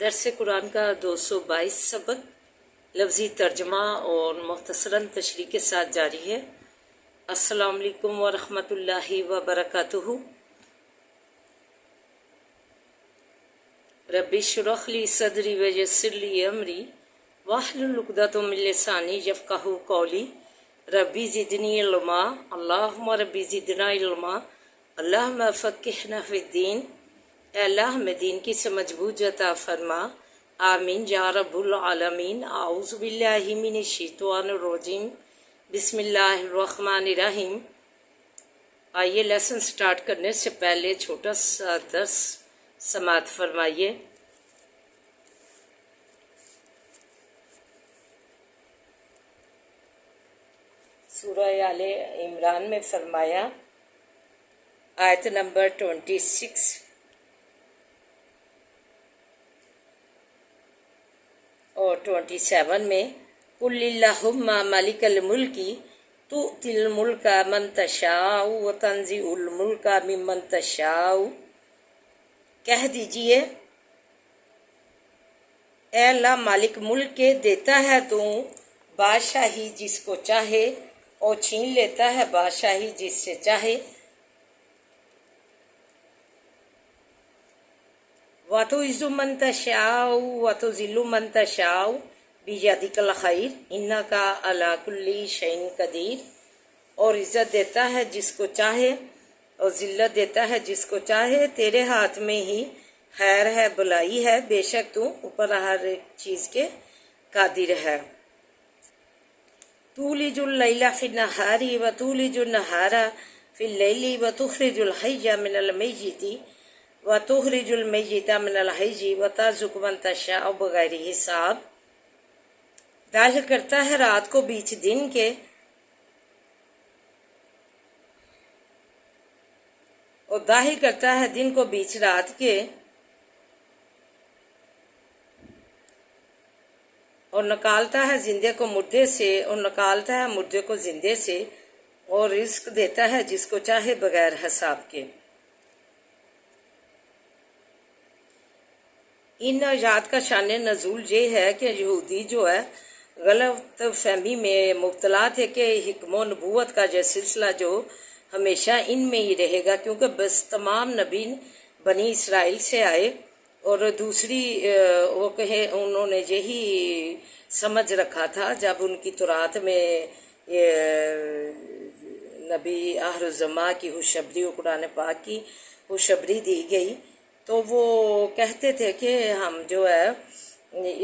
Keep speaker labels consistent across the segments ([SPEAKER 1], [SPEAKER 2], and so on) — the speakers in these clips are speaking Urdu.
[SPEAKER 1] درس قرآن کا 222 سبق لفظی ترجمہ اور مختصراً تشریح کے ساتھ جاری ہے۔ السلام علیکم ورحمۃ اللہ وبرکاتہ۔ رب اشرح لی صدری ویسر لی امری واحلل عقدۃ من لسانی یفقہوا قولی۔ ربی زدنی علما، اللہم ربی زدنا علما، اللہم فقہنا فی الدین۔ اے اللہ ہمیں دین کی سمجھ بوجھ عطا فرما، آمین یا رب العالمین۔ اعوذ باللہ من الشیطان الرجیم، بسم اللہ الرحمن الرحیم۔ آئیے لیسن سٹارٹ کرنے سے پہلے چھوٹا سا درس سماعت فرمائیے۔ سورہ آل عمران میں فرمایا، آیت نمبر 26 اور 27 میں، قل اللہم مالک الملک تؤتی الملک من تشاء وتنزع الملک ممن تشاء۔ کہہ دیجئے، اے اللہ مالک ملک کے، دیتا ہے تو بادشاہی جس کو چاہے اور چھین لیتا ہے بادشاہی جس سے چاہے۔ وَتُعِزُّ مَن تَشَاءُ وَتُذِلُّ مَن تَشَاءُ بِیَدِکَ الْخَیرُ إِنَّکَ عَلیٰ کُلِّ شَیْءٍ قدیر۔ اور عزت دیتا ہے جس کو چاہے اور ذلت دیتا ہے جس کو چاہے، تیرے ہاتھ میں ہی خیر ہے، بلائی ہے، بے شک تو اوپر ہر ایک چیز کے قادر ہے۔ تولج اللیل فی النہار وتولج النہار فی اللیل وتخرج الحی من المیت وتخرج المیت من الحی وترزق من تشاء بغیر حساب۔ داخل کرتا ہے رات کو بیچ دن کے اور داخل کرتا ہے دن کو بیچ رات کے، اور نکالتا ہے زندے کو مردے سے اور نکالتا ہے مردے کو زندے سے، اور رزق دیتا ہے جس کو چاہے بغیر حساب کے۔ ان آیات کا شان نزول یہ ہے کہ یہودی جو ہے غلط فہمی میں مبتلا تھے کہ حکم و نبوت کا یہ سلسلہ جو ہمیشہ ان میں ہی رہے گا، کیونکہ بس تمام نبی بنی اسرائیل سے آئے، اور دوسری وہ کہے انہوں نے یہی سمجھ رکھا تھا جب ان کی تورات میں نبی آخر الزماں کی خوشخبری و قرآن پاک کی خوشخبری دی گئی، تو وہ کہتے تھے کہ ہم جو ہے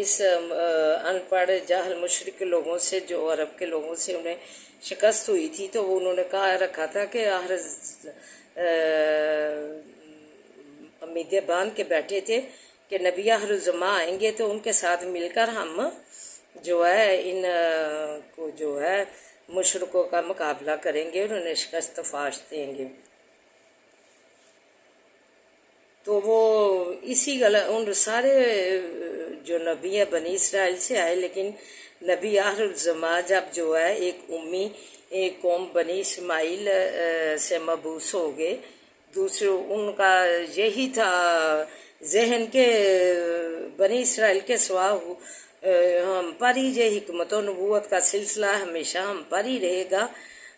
[SPEAKER 1] اس ان پڑھ جاہل مشرک لوگوں سے، جو عرب کے لوگوں سے انہیں شکست ہوئی تھی، تو وہ انہوں نے کہا رکھا تھا کہ آخر امیدیں باندھ کے بیٹھے تھے کہ نبی آخر الزماں آئیں گے تو ان کے ساتھ مل کر ہم جو ہے ان کو جو ہے مشرکوں کا مقابلہ کریں گے اور انہیں شکست فاش دیں گے۔ تو وہ اسی ان سارے جو نبی ہے بنی اسرائیل سے آئے، لیکن نبی آخر الزماں جب جو ہے ایک امی ایک قوم بنی اسماعیل سے مبعوث ہو گئے، دوسرے ان کا یہی تھا ذہن کے بنی اسرائیل کے سوا ہم پر ہی یہ حکمت و نبوت کا سلسلہ ہمیشہ ہم پر ہی رہے گا،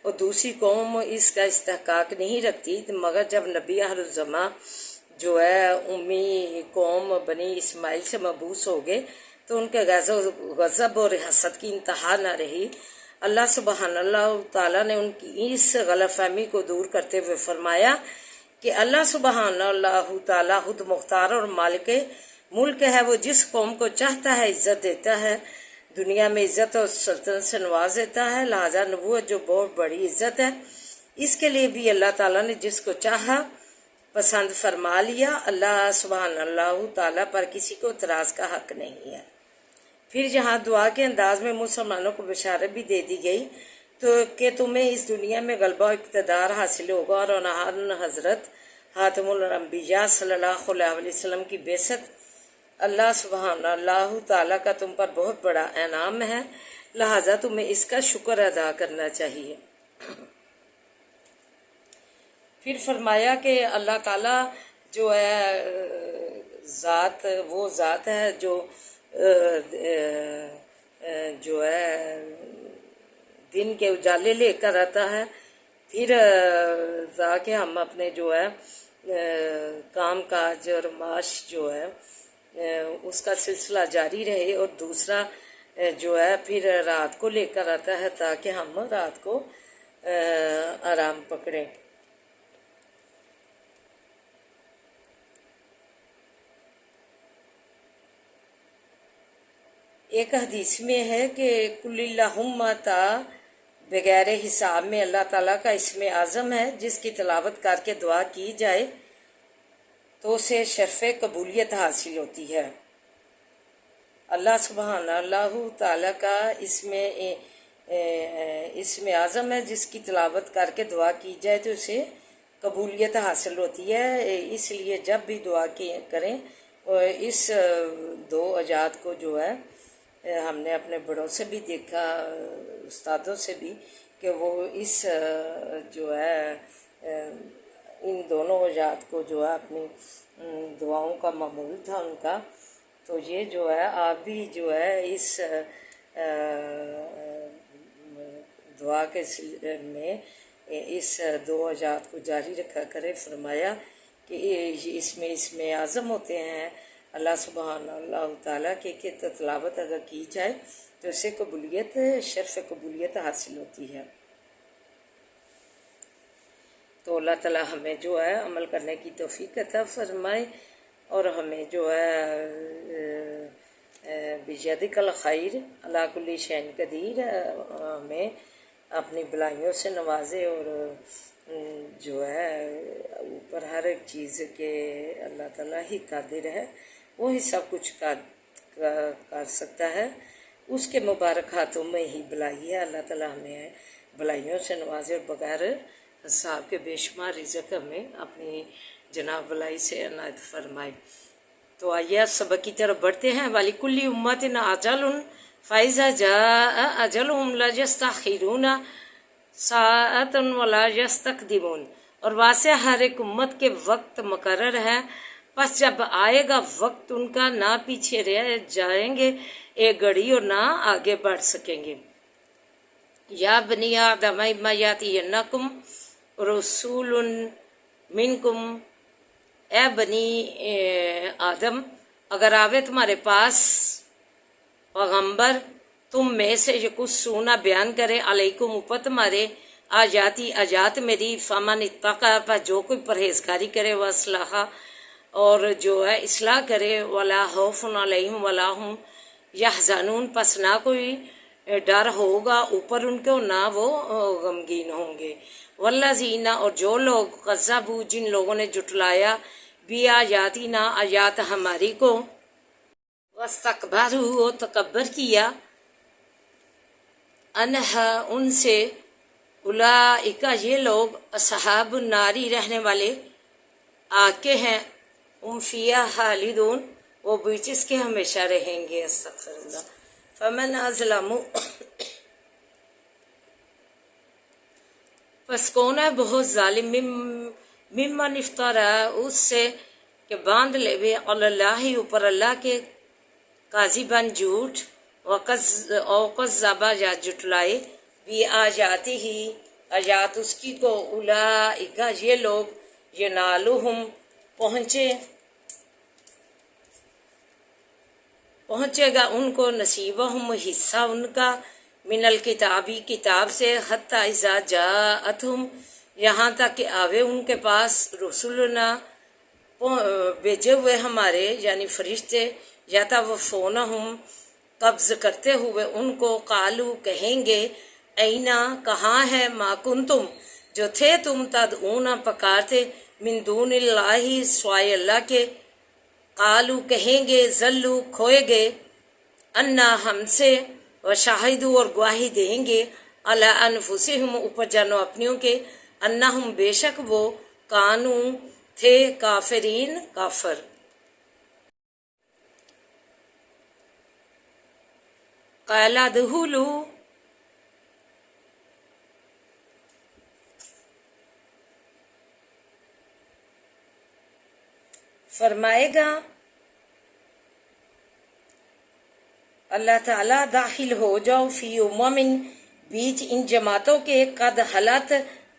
[SPEAKER 1] اور دوسری قوم اس کا استحقاق نہیں رکھتی۔ مگر جب نبی آخر الزماں جو ہے امی قوم بنی اسماعیل سے مبعوث ہو گئے تو ان کے غضب اور حسد کی انتہا نہ رہی۔ اللہ سبحانہ اللہ تعالیٰ نے ان کی اس غلط فہمی کو دور کرتے ہوئے فرمایا کہ اللہ سبحانہ اللہ تعالیٰ خود مختار اور مالک ملک ہے، وہ جس قوم کو چاہتا ہے عزت دیتا ہے، دنیا میں عزت اور سلطنت سے نواز دیتا ہے، لہذا نبوت جو بہت بڑی عزت ہے، اس کے لیے بھی اللہ تعالیٰ نے جس کو چاہا پسند فرما لیا۔ اللہ سبحانہ اللہ تعالیٰ پر کسی کو اعتراض کا حق نہیں ہے۔ پھر جہاں دعا کے انداز میں مسلمانوں کو بشارت بھی دے دی گئی تو کہ تمہیں اس دنیا میں غلبہ و اقتدار حاصل ہوگا، اور حضرت خاتم الانبیاء صلی اللہ علیہ وسلم کی بعثت اللہ سبحانہ اللہ تعالیٰ کا تم پر بہت بڑا انعام ہے، لہٰذا تمہیں اس کا شکر ادا کرنا چاہیے۔ پھر فرمایا کہ اللہ تعالیٰ جو ہے ذات وہ ذات ہے جو ہے دن کے اجالے لے کر آتا ہے، پھر تاکہ ہم اپنے جو ہے کام کاج اور معاش جو ہے اس کا سلسلہ جاری رہے، اور دوسرا جو ہے پھر رات کو لے کر آتا ہے تاکہ ہم رات کو آرام پکڑیں۔ ایک حدیث میں ہے کہ کل اللہم تا بغیر حساب میں اللہ تعالیٰ کا اسم اعظم ہے، جس کی تلاوت کر کے دعا کی جائے تو اسے شرف قبولیت حاصل ہوتی ہے۔ اللہ سبحانہ اللہ تعالیٰ کا اسم اعظم ہے، جس کی تلاوت کر کے دعا کی جائے تو اسے قبولیت حاصل ہوتی ہے۔ اس لیے جب بھی دعا کریں اس دو ایات کو جو ہے ہم نے اپنے بڑوں سے بھی دیکھا، استادوں سے بھی، کہ وہ اس جو ہے ان دونوں ایات کو جو ہے اپنی دعاؤں کا معمول تھا ان کا۔ تو یہ جو ہے آپ بھی جو ہے اس دعا کے میں اس دو ایات کو جاری رکھا کرے۔ فرمایا کہ اس میں اعظم ہوتے ہیں اللہ سبحانہ اللہ تعالیٰ کے تلاوت اگر کی جائے تو اسے قبولیت شرف قبولیت حاصل ہوتی ہے۔ تو اللہ تعالیٰ ہمیں جو ہے عمل کرنے کی توفیق عطا فرمائے، اور ہمیں جو ہے بیدک الخیر علی کل شیء قدیر ہمیں اپنی بلائیوں سے نوازے، اور جو ہے اوپر ہر ایک چیز کے اللہ تعالیٰ ہی قادر ہے، وہی سب کچھ کر سکتا ہے، اس کے مبارک ہاتھوں میں ہی بلائی ہے۔ اللہ تعالیٰ ہمیں بلائیوں سے نوازے اور بغیر حساب کے بے شمار رزق ہمیں اپنی جناب بلائی سے عنایت فرمائے۔ تو آئیے سبق کی طرف بڑھتے ہیں۔ وَلِكُلِّ أُمَّةٍ أَجَلٌ فَإِذَا جَاءَ أَجَلُهُمْ لَا يَسْتَأْخِرُونَ سَاعَةً وَلَا يَسْتَقْدِمُونَ، اور واسع ہر ایک امت کے وقت مقرر ہے، پس جب آئے گا وقت ان کا نہ پیچھے رہ جائیں گے ایک گھڑی اور نہ آگے بڑھ سکیں گے۔ یا بنی آدم اما یاتینکم رسول منکم، اے بنی آدم اگر آوے تمہارے پاس پیغمبر تم میں سے یہ کچھ سونا بیان کرے علیکم اوپر تمہارے آجات میری، فمن اتقی پر جو کوئی پرہیزگاری کرے واصلح اور جو ہے اصلاح کرے، ولا خوف علیہم ولا هم یحزنون، پس نہ کوئی ڈر ہوگا اوپر ان کو نہ وہ غمگین ہوں گے۔ والذین، اور جو لوگ کذبوا جن لوگوں نے جھٹلایا بھی آیاتنا آیات ہماری کو، واستکبروا تکبر کیا، انہا ان سے، اولئک یہ لوگ اصحاب الناری رہنے والے آگ کے ہیں، ہم فیہا خالدون وہ بیچ اس کے ہمیشہ رہیں گے۔ استغفر اللہ۔ فمن اظلم، پس کون ہے بہت ظالم، ممن افطرا اس سے کہ باندھ لے وے اللہ اوپر اللہ کے کاذباً جھوٹ، وکذب یا جھٹلائے بھی آیاتی ہی آیات اس کی کو، اولئک یہ لوگ ینالہم پہنچے گا ان کو، نصیبہم حصہ ان کا، من الکتابی کتاب سے، حتی اذا جاءتہم یہاں تک کہ آوے ان کے پاس، رسولنا بھیجے ہوئے ہمارے یعنی فرشتے، یتوفونہم قبض کرتے ہوئے ان کو، قالو کہیں گے، اینا کہاں ہے، ما کنتم جو تھے تم، تدعون پکارتے، من دون اللہ سوائے اللہ کے، قالو کہیں گے، ذلو کھوئے گئے، انا ہم سے، وشاہدو اور گواہی دیں گے، علی انفسہم اوپر جانو اپنیوں کے، انہم بے شک وہ، کانو تھے، کافرین کافر۔ قال ادخلوا، فرمائے گا اللہ تعالیٰ داخل ہو جاؤ فی امم بیچ ان جماعتوں کے قد حلت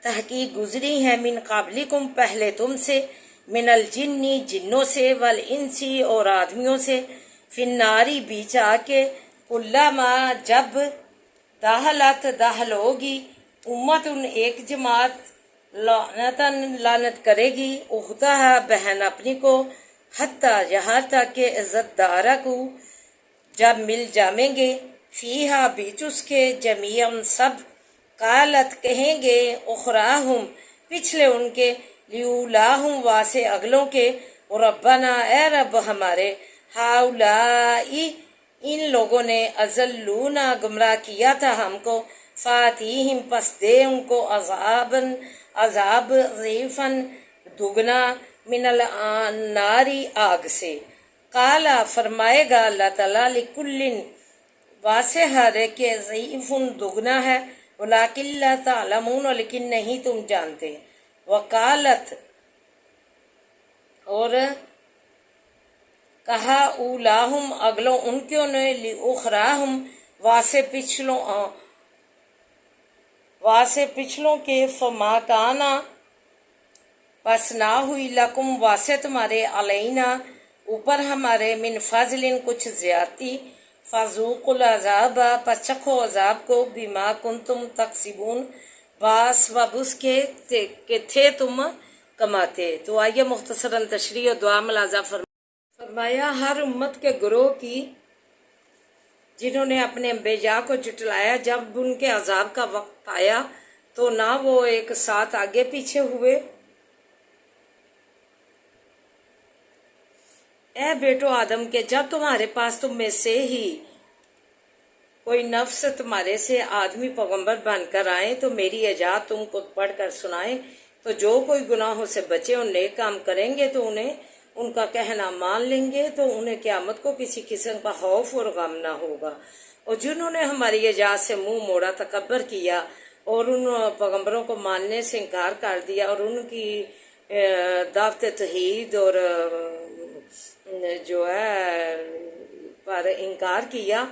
[SPEAKER 1] تحقیق گزری ہیں من قابلکم پہلے تم سے من الجنی جنوں سے والانسی اور آدمیوں سے فی الناری بیچ آ کے کلما جب داخلت داخل ہوگی امت ایک جماعت لعنتاً لعنت کرے گی اختہا بہن اپنی کو حتیٰ یہاں تک کہ عزت دارہ کو جب مل جامیں گے فیہا بیچ اس کے جمیعاً سب قالت کہیں گے اخراہم پچھلے ان کے لیولاہم واسے اگلوں کے ربنا اے رب ہمارے ہاؤلائی ان لوگوں نے اضلونا گمراہ کیا تھا ہم کو فاتیہم پس دے ان کو عذاب ضعیفاً دگنا من الناری آگ سے قالا فرمائے گا اللہ تعالیٰ لکلن واسے ہر کہ ضعیفن دگنا ہے ولیکن لا تعلمون لیکن نہیں تم جانتے وقالت اور کہا اولاہم اگلوں ان کیوں نے لاخراہم واسے پچھلوں کے فما کانا پس نہ ہوئی لکم واسے تمہارے علینا اوپر ہمارے من فضل کچھ زیادتی فذوقوا العذاب پس چکھو عذاب کو بما کنتم تکسبون بسبب اس کے کہ تھے تم کماتے۔ تو آئیے مختصراً تشریح و دعا ملاحظہ فرمایا ہر امت کے گروہ کی جنہوں نے اپنے انبیاء کو جھٹلایا جب ان کے عذاب کا وقت آیا تو نہ وہ ایک ساتھ آگے پیچھے ہوئے۔ اے بیٹو آدم کے جب تمہارے پاس تم میں سے ہی کوئی نفس تمہارے سے آدمی پیغمبر بن کر آئے تو میری ایجاد تم کو پڑھ کر سنائے تو جو کوئی گناہوں سے بچے اور نیک کام کریں گے تو انہیں ان کا کہنا مان لیں گے تو انہیں قیامت کو کسی قسم کا خوف اور غم نہ ہوگا۔ اور جنہوں نے ہماری ایجاد سے منہ موڑا تکبر کیا اور ان پیغمبروں کو ماننے سے انکار کر دیا اور ان کی دعوت توحید اور جو ہے پر انکار کیا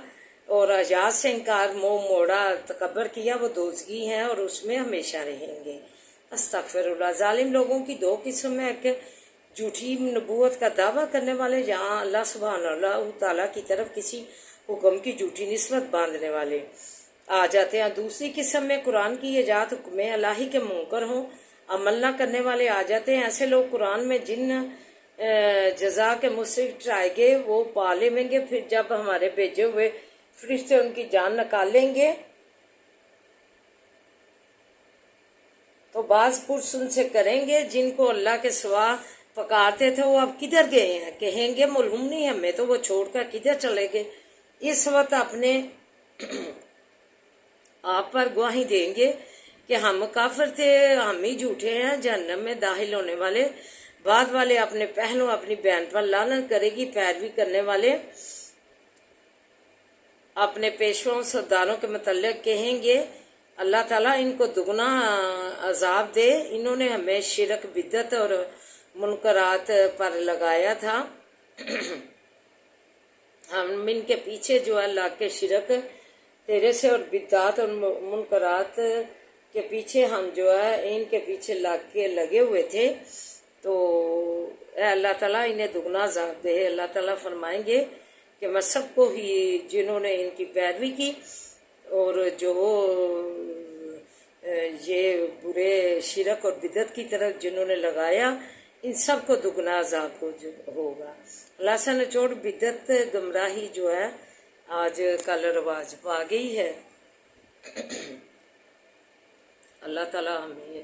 [SPEAKER 1] اور ایجاد سے انکار منہ موڑا تکبر کیا وہ دوزخی ہیں اور اس میں ہمیشہ رہیں گے۔ استغفر اللہ۔ ظالم لوگوں کی دو قسم ہے کہ جھوٹی نبوت کا دعویٰ کرنے والے یہاں اللہ سبحانہ اللہ تعالیٰ کی طرف کسی حکم کی جھوٹی نسبت باندھنے والے آ جاتے ہیں۔ دوسری قسم میں قرآن کی ایجاد حکم الہی کے منکر ہوں عمل نہ کرنے والے آ جاتے ہیں۔ ایسے لوگ قرآن میں جن جزا کے مستحق ٹھہرائے گے وہ پا لیں گے، پھر جب ہمارے بھیجے ہوئے فرشتے ان کی جان نکالیں گے تو بعض پرس ان سے کریں گے جن کو اللہ کے سوا پکارتے تھے وہ اب کدھر گئے ہیں، کہیں گے معلوم نہیں ہمیں تو وہ چھوڑ کر کدھر چلے گئے۔ اس وقت اپنے آپ پر گواہی دیں گے کہ ہم کافر تھے، ہم ہی جھوٹے ہیں، جہنم میں داخل ہونے والے۔ بعد والے اپنے پہلو اپنی بہن پر لعنت کرے گی۔ پیروی کرنے والے اپنے پیشواؤں سرداروں کے متعلق کہیں گے اللہ تعالیٰ ان کو دگنا عذاب دے، انہوں نے ہمیں شرک بدعت اور منکرات پر لگایا تھا، ہم ان کے پیچھے جو ہے لاگ کے شرک تیرے سے اور بدعات اور منکرات کے پیچھے ہم جو ہے ان کے پیچھے لگے ہوئے تھے، تو اے اللہ تعالیٰ انہیں دگنا عذاب دے۔ اللہ تعالیٰ فرمائیں گے کہ میں سب کو ہی جنہوں نے ان کی پیروی کی اور جو یہ برے شرک اور بدعت کی طرف جنہوں نے لگایا ان سب کو دگنا عذاب ہوگا۔ اللہ سے نچوڑ بدعت گمراہی جو ہے آج کل رواج پا گئی ہے۔ اللہ تعالیٰ ہمیں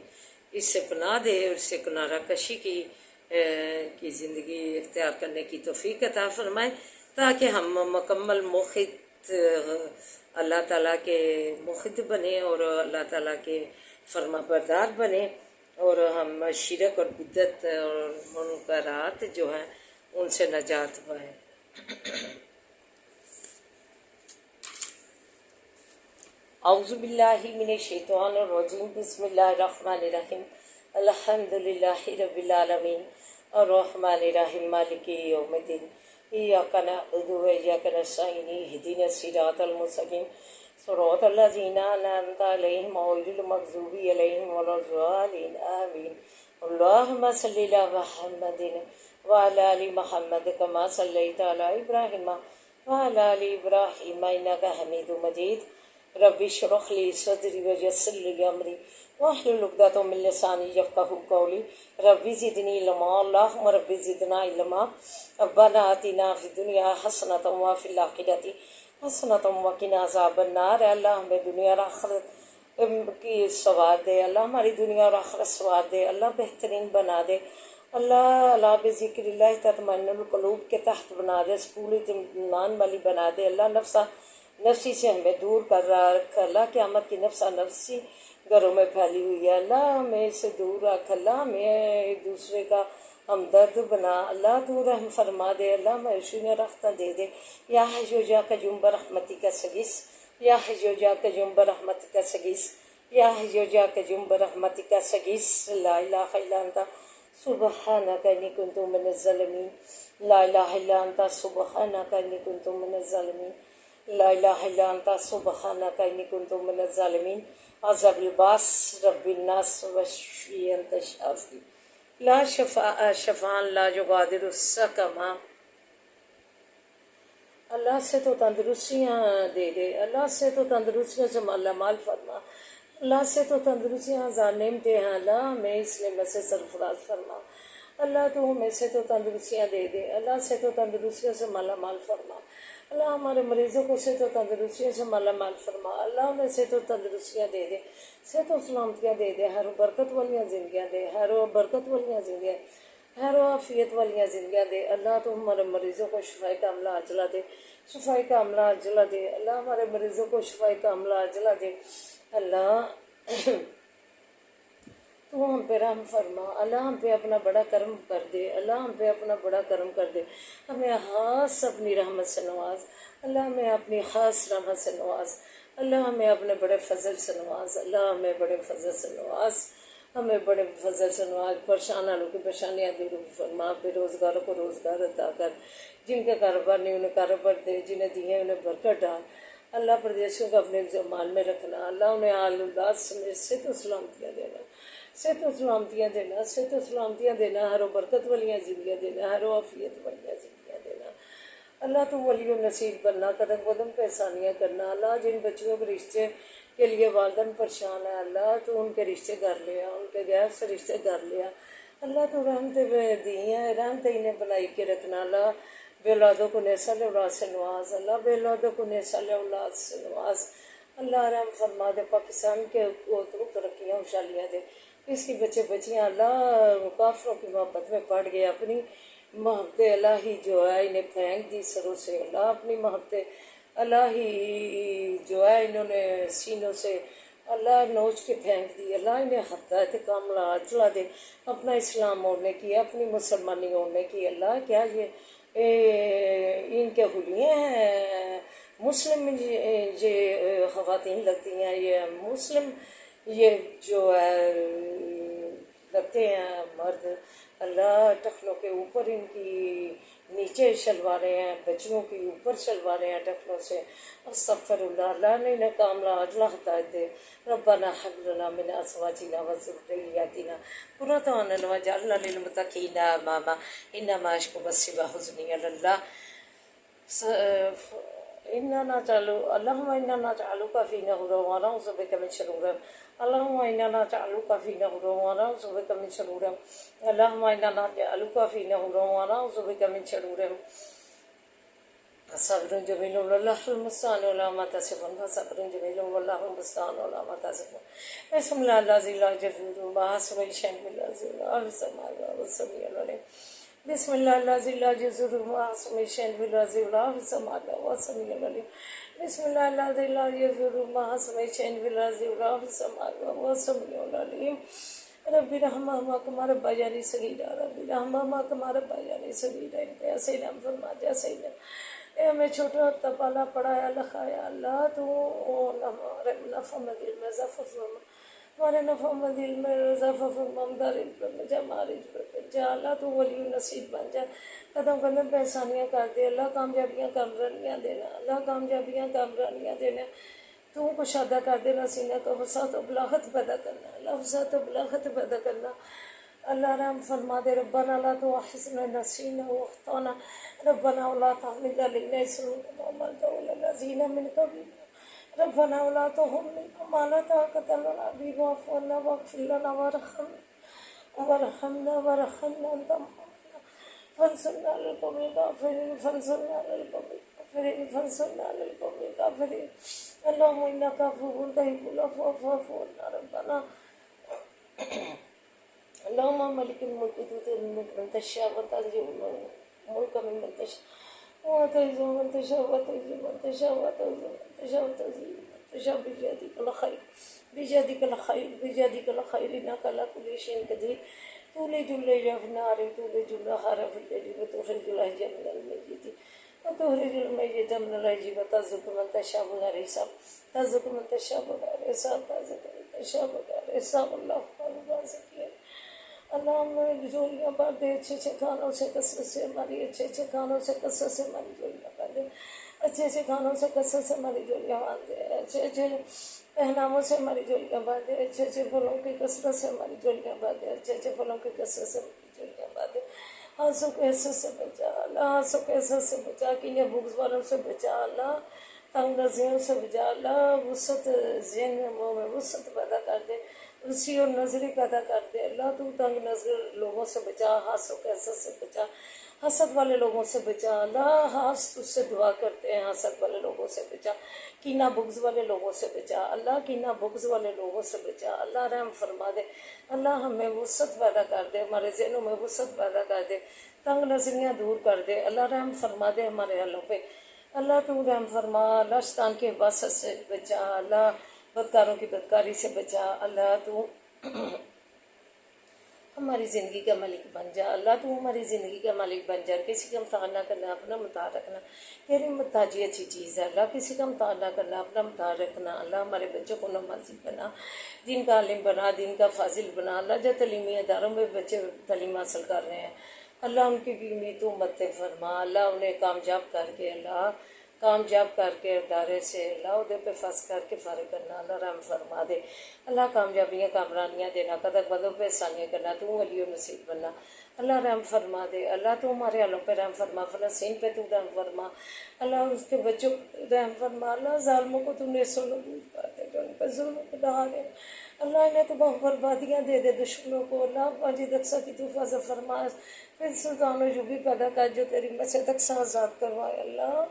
[SPEAKER 1] اس سے پناہ دے اور اس سے کنارہ کشی کی زندگی اختیار کرنے کی توفیق عطا فرمائے تاکہ ہم مکمل موحد اللہ تعالیٰ کے موحد بنیں اور اللہ تعالیٰ کے فرما بردار بنیں اور ہم شرک اور بدعت اور منکرات جو ہیں ان سے نجات پائیں۔ اعوذ باللہ من الشیطان الرجیم، بسم اللہ الرحمن الرحیم، الحمد للہ رب العالمین الرحمن الرحیم مالک یوم الدین إياك نعبد وإياك نستعين اهدنا الصراط المستقيم صراط الذين أنعمت عليهم غير المغضوب عليهم ولا الضالين آمين. اللهم صل على محمد وعلى آل محمد كما صليت على إبراهيم وعلى آل إبراهيم إنك حميد مجيد. رب اشرح لي صدري ويسر لي أمري واحلل عقدة من لساني يفقهوا قولي. رب زدني علما. اللهم رب زدنا علما. ربنا آتنا في الدنيا حسنة وفي الآخرة حسنة وقنا عذاب النار. اللہ ہمیں دنیا اور آخرت کی ثواب دے، اللہ ہماری دنیا اور آخرت ثواب دے، اللہ بہترین بنا دے، اللہ اللہ بذکر اللہ تطمئن القلوب کے تحت بنا دے، سکول اطمینان والی بنا دے، اللہ نفسی سے ہمیں دور کر رکھ، اللہ قیامت کی نفسا نفسی گھروں میں پھیلی ہوئی ہے، اللہ ہمیں اس سے دور رکھ، اللہ ہمیں ایک دوسرے کا ہمدرد بنا، اللہ تو رحم فرما دے، اللہ معیشی میں رختہ دے دے. یا حیو یا قیوم برحمتک استغیث، یا حیو یا قیوم برحمتک استغیث، یا حیو یا قیوم برحمتک استغیث. لا الہ الا انت سبحانک انی کنت من الظالمین. لا الہ الا انت سبحانک انی کنت من الظالمین. لا الہ الا انت سبحانک انی کنت من الظالمین. عذاب الباس رب الناس وشفی انت شافی لا شفاء شفاء لا یغادر سقما. اللہ سے تو تندرستیاں دے دے، اللہ سے تو تندرستیوں سے مالا مال فرما، اللہ سے تو تندرستیاں نعمتیں ہیں، اللہ ہمیں اس نعمت سے سرفراز فرما، اللہ تو ہمیں سے تو تندرستیاں دے دے، اللہ سے تو تندرستیوں سے مالا مال فرما، اللہ ہمارے مریضوں کو سے تو تندرستیوں سے مالا مال فرما، اللہ ہمیں سے تو تندرستیاں دے دے، سے تو سلامتیاں دے دے، ہر برکت والیاں زندگیاں دے، ہر برکت والیاں زندگیاں، ہر عافیت والیاں زندگیاں دے، اللہ تو ہمارے مریضوں کو شفاء کاملہ عاجلہ دے، شفاء کاملہ عاجلہ دے، اللہ ہمارے مریضوں کو شفاء کاملہ عاجلہ دے. اللہ تو ہم پہ رحم فرما، اللہ ہم پہ اپنا بڑا کرم کر دے، اللہ ہم پہ اپنا بڑا کرم کر دے، ہمیں خاص اپنی رحمت سے نواز، اللہ ہمیں اپنی خاص رحمت سے نواز، اللہ ہمیں اپنے بڑے فضل سے نواز، اللہ ہمیں بڑے فضل سے نواز، ہمیں بڑے فضل سے نواز. پریشانوں کی پریشانیاں دور فرما، بے روزگاروں کو روزگار عطا کر، جن کا کاروبار نہیں انہیں کاروبار دے، جنہیں دیے انہیں برکت ڈال، اللہ پردیسیوں کو اپنے مان میں رکھنا، اللہ انہیں آل اولاد سمیت صحت و سلامتیاں دینا، صحت و سلامتیاں دینا، صحت و سلامتیاں دینا، ہر و برکت والیاں زندگیاں دینا، ہر و عافیت والیاں زندگیاں دینا. اللہ تو ولی و نصیب بننا، قدم قدم پہ احسانیاں کرنا، اللہ جن بچیوں کے رشتے کے لیے والدین پریشان ہے، اللہ تو ان کے رشتے کر لیا، ان کے غیر سے رشتے کر لیا، اللہ تو رحمتیں دی ہیں، رحمتیں انہیں بنائی کے رکھنا، اللہ بے اولادوں کو نیسل اولاد سے نواز، اللہ بے اولادوں کو نیسل اولاد سے نواز، اللہ رحم فرما دے، پاکستان کے کو ترقیاں خوشحالیاں دے. اس کی بچے بچیاں اللہ کافروں کی محبت میں پڑ گئے، اپنی محبت الہی جو ہے انہیں پھینک دی سروں سے، اللہ اپنی محبت الہی جو ہے انہوں نے سینوں سے اللہ نوچ کے پھینک دی، اللہ انہیں ہدایت کاملہ عاجلہ دے، اپنا اسلام اوڑھنے کی، اپنی مسلمانی اوڑھنے کی. اللہ کیا یہ ان کے حلیے ہیں، مسلم یہ خواتین لگتی ہیں، یہ مسلم یہ جو ہے لگتے ہیں مرد، اللہ ٹخنوں کے اوپر ان کی نیچے شلواریں ہیں، بچیوں کی اوپر شلواریں ہیں ٹخنوں سے. استغفر اللہ، اللہ نے انہیں کاملہ عاجلہ ہدایت دے. ربنا هب لنا من ازواجنا وذرياتنا قرة اعين واجعلنا للمتقين اماما انما اشكو بثي وحزني الى الله. اللهم انا نجعلك في نحورهم ونعوذ بك من شرورهم. اللهم انا نجعلك في نحورهم ونعوذ بك من شرورهم. اللهم انا نجعلك في نحورهم ونعوذ بك من شرورهم. صبر جمیل واللہ المستعان علی ما تصفون، صبر جمیل واللہ المستعان علی ما تصفون. بسم اللہ الذی لا یضر مع اسمہ شیء فی الارض ولا فی السماء وهو السمیع العلیم. بسم اللہ الذی لا یضر مع اسمہ شیء فی الارض ولا فی السماء وهو السمیع العلیم. بسم اللہ الذی لا یضر مع اسمہ شیء فی الارض ولا فی السماء وهو السمیع العلیم. رب رحمہما کما ربیانی صغیرا، رب رحمہما کما ربیانی صغیرا. ان پہ ایسے نام فرما جیسے ہی اے ہمیں چھوٹا ہوتا پالا پڑھایا لکھایا، اللہ تو نفع مدیر میں ظفر فرما، ہمارے نفع مند علم میں اضافہ فرما، مدار علم میں جا، معارج میں جا اللہ، تو ولی نصیب بن جا، قدم قدم پہ آسانیاں کر دے اللہ، کامیابیاں کامرانیاں دینا اللہ، کامیابیاں کامرانیاں دینا، تو کشادہ کر دینا سینہ کا، وسعت و بلاغت پیدا کرنا اللہ، وسعت و بلاغت پیدا کرنا اللہ، رحم فرما دے ربنا لا تؤاخذنا إن نسينا واخطأنا ربنا ولا تحمل علينا إصرا كما حملته على الذين من قبلنا ربنا ولا تحملنا ما لا طاقة لنا به واعف عنا واغفر لنا وارحمنا أنت مولانا فانصرنا على القوم الكافرين فانصرنا على القوم الكافرين اللهم إنك عفو تحب العفو فاعف عنا ربنا اللهم ملك الملك تؤتي الملك من تشاء وتنزع الملك ممن تشاء وتعز من تشاء وتعز من تشاء وتعز من تشاء وتعز من تشاء بيدك الخير بيدك الخير بيدك الخير إنك على كل شيء قدير تولج الليل في النهار وتولج النهار في الليل وتخرج الحي من الميت وتخرج الميت من الحي وترزق من تشاء بغير حساب ترزق من تشاء بغير حساب ترزق من تشاء بغير حساب الله الرازقين اللہ ہمیں جوڑیاں بھر دے، اچھے اچھے کھانوں سے کثرت سے ہماری، اچھے اچھے کھانوں سے کثرت سے ہماری جوڑیاں بھر دے، اچھے اچھے کھانوں سے کثرت سے ہماری جوڑیاں بھر دے، اچھے اچھے پہناووں سے ہماری جوڑیاں بھر دے، اچھے اچھے پھلوں کی کثرت سے ہماری جوڑیاں بھر دے، اچھے اچھے پھلوں کی کثرت سے ہماری جوڑیاں بھر دے، ہنسوں کے حسد سے بچا اللہ، ہنسوں کے حسد سے بچا، کینے بغض والوں سے بچا اللہ، تنگ نظریوں سے بچا اللہ، وسعت ذہن میں وسعت پیدا کر دے، وسیع اور نظری پیدا کر دے اللہ، تو تنگ نظر لوگوں سے بچا، حسد و حسد سے بچا، حسد والے لوگوں سے بچا اللہ، تجھ سے دعا کرتے ہیں حسد والے لوگوں سے بچا، کینہ بغض والے لوگوں سے بچا اللہ، کینہ بغض والے لوگوں سے بچا اللہ، رحم فرما دے اللہ، ہمیں وسعت پیدا کر دے، ہمارے ذہنوں میں وسعت پیدا کر دے، تنگ نظریاں دور کر دے اللہ، رحم فرما دے ہمارے حالوں پہ اللہ، تو رحم فرما اللہ، شیطان کے حفاظت سے بچا اللہ، بدکاروں کی بدکاری سے بچا اللہ، تو ہماری زندگی کا مالک بن جا اللہ، تو ہماری زندگی کا مالک بن جا، کسی کا امتحان نہ کرنا، اپنا متاع رکھنا، تیری محتاجی اچھی چیز ہے اللہ، کسی کا امتحان نہ کرنا، اپنا متاع رکھنا اللہ، ہمارے بچوں کو نمازی بنا، دین کا عالم بنا، دین کا فاضل بنا اللہ، جو تعلیمی اداروں میں بچے تعلیم حاصل کر رہے ہیں اللہ، ان کی بھی امید تو مت فرما اللہ، انہیں کامیاب کر کے اللہ، کامیاب کر کے ادارے سے اللہ عہدے پہ پھنس کر کے فارغ کرنا اللہ، رحم فرما دے اللہ، کامیابیاں کامرانیاں دینا، قدر قدم پہ آسانیاں کرنا، تو ولی و نصیب بننا اللہ، رحم فرما دے اللہ، تو ہمارے حالوں پہ رحم فرما، فلسطین پہ تو رحم فرما اللہ، اس کے بچوں پہ رحم فرما اللہ، ظالموں کو تو نیست و نابود کر دے، جو ان پہ ظلم کو ڈھا دے اللہ، انہیں تو بہت بربادیاں دے دے دشمنوں کو اللہ، واجد اقصیٰ کی تو حفاظت فرما، پھر سلطان و جوبی پیدا کر جو تیری مسجد اقصیٰ آزاد کروائے اللہ،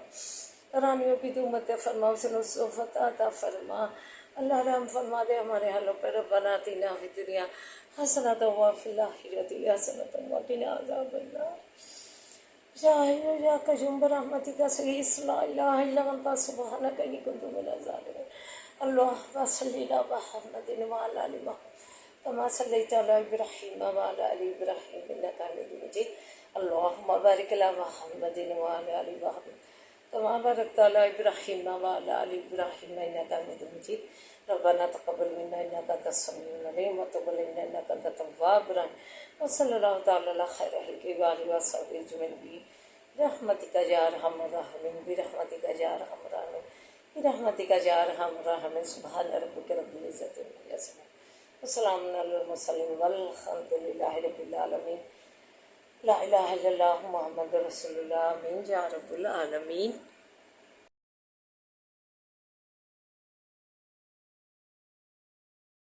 [SPEAKER 1] رانیوں کی تو مت فرما، اسے نصر و فتح عطا فرما اللہ، رحم فرما دے ہمارے حالوں پہ ربنا آتنا فی الدنیا حسنۃ وفی الآخرۃ حسنۃ وقنا عذاب النار یا قیوم برحمتک استغیث لا الہ الا انت سبحانک انی کنت من الظالمین اللهم صل علی محمد وعلی آل محمد كما صليت على إبراهيم وعلى آل إبراهيم إنك حميد مجيد اللهم بارك على محمد وعلى آل محمد كما باركت على إبراهيم وعلى آل إبراهيم إنك حميد مجيد ربنا تقبل منا إنك أنت السميع العليم وتب علينا إنك أنت التواب الرحيم وصلى الله تعالى على خير خلقه وآله وصحبه أجمعين برحمتك يا أرحم الراحمين برحمتك يا أرحم الراحمين برحمتك يا أرحم الراحمين سبحان ربك رب العزة عما يصفون السلام علی المرسلین والحمد للہ رب العالمین لا الہ الا اللہ محمد رسول اللہ آمین یا رب العالمین.